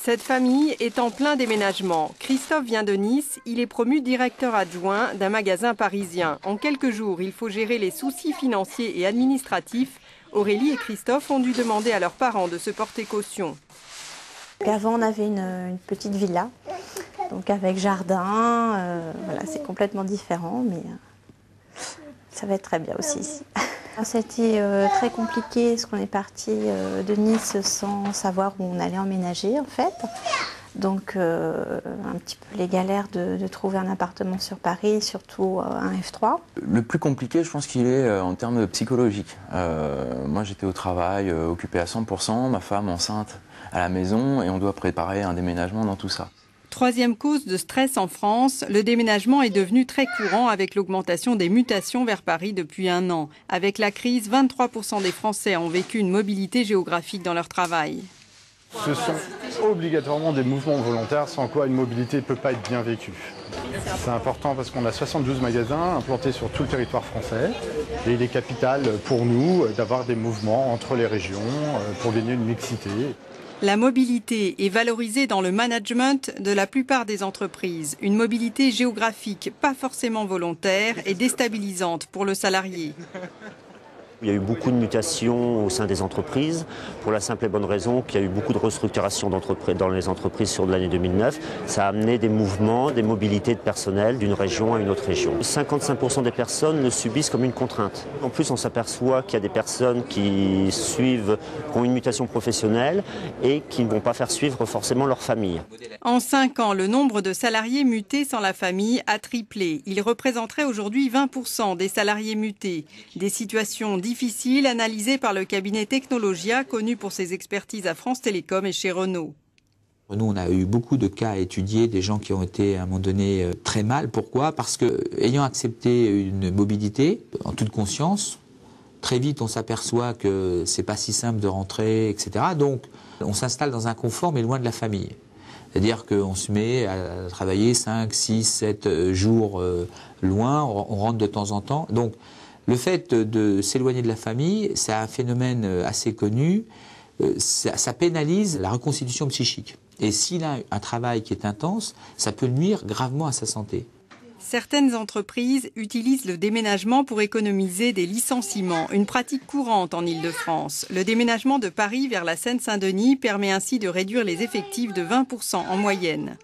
Cette famille est en plein déménagement. Christophe vient de Nice, il est promu directeur adjoint d'un magasin parisien. En quelques jours, il faut gérer les soucis financiers et administratifs. Aurélie et Christophe ont dû demander à leurs parents de se porter caution. Avant, on avait une petite villa, donc avec jardin. Voilà, c'est complètement différent, mais ça va être très bien aussi ici. C'était très compliqué parce qu'on est parti de Nice sans savoir où on allait emménager en fait. Donc un petit peu les galères de trouver un appartement sur Paris, surtout un F3. Le plus compliqué, je pense qu'il est en termes psychologiques. Moi j'étais au travail, occupé à 100%, ma femme enceinte à la maison et on doit préparer un déménagement dans tout ça. Troisième cause de stress en France, le déménagement est devenu très courant avec l'augmentation des mutations vers Paris depuis 1 an. Avec la crise, 23% des Français ont vécu une mobilité géographique dans leur travail. Ce sont obligatoirement des mouvements volontaires sans quoi une mobilité ne peut pas être bien vécue. C'est important parce qu'on a 72 magasins implantés sur tout le territoire français et il est capital pour nous d'avoir des mouvements entre les régions pour gagner une mixité. La mobilité est valorisée dans le management de la plupart des entreprises. Une mobilité géographique pas forcément volontaire et déstabilisante pour le salarié. Il y a eu beaucoup de mutations au sein des entreprises, pour la simple et bonne raison qu'il y a eu beaucoup de restructuration dans les entreprises sur l'année 2009. Ça a amené des mouvements, des mobilités de personnel d'une région à une autre région. 55% des personnes le subissent comme une contrainte. En plus, on s'aperçoit qu'il y a des personnes qui ont une mutation professionnelle et qui ne vont pas faire suivre forcément leur famille. En 5 ans, le nombre de salariés mutés sans la famille a triplé. Il représenterait aujourd'hui 20% des salariés mutés. Des situations difficiles analysées par le cabinet Technologia, connu pour ses expertises à France Télécom et chez Renault. Nous, on a eu beaucoup de cas à étudier, des gens qui ont été à un moment donné très mal. Pourquoi? Parce que, ayant accepté une mobilité, en toute conscience, très vite on s'aperçoit que c'est pas si simple de rentrer, etc. Donc, on s'installe dans un confort, mais loin de la famille. C'est-à-dire qu'on se met à travailler 5, 6, 7 jours loin, on rentre de temps en temps. Donc, le fait de s'éloigner de la famille, c'est un phénomène assez connu, ça pénalise la reconstitution psychique. Et s'il a un travail qui est intense, ça peut nuire gravement à sa santé. Certaines entreprises utilisent le déménagement pour économiser des licenciements, une pratique courante en Île-de-France. Le déménagement de Paris vers la Seine-Saint-Denis permet ainsi de réduire les effectifs de 20% en moyenne.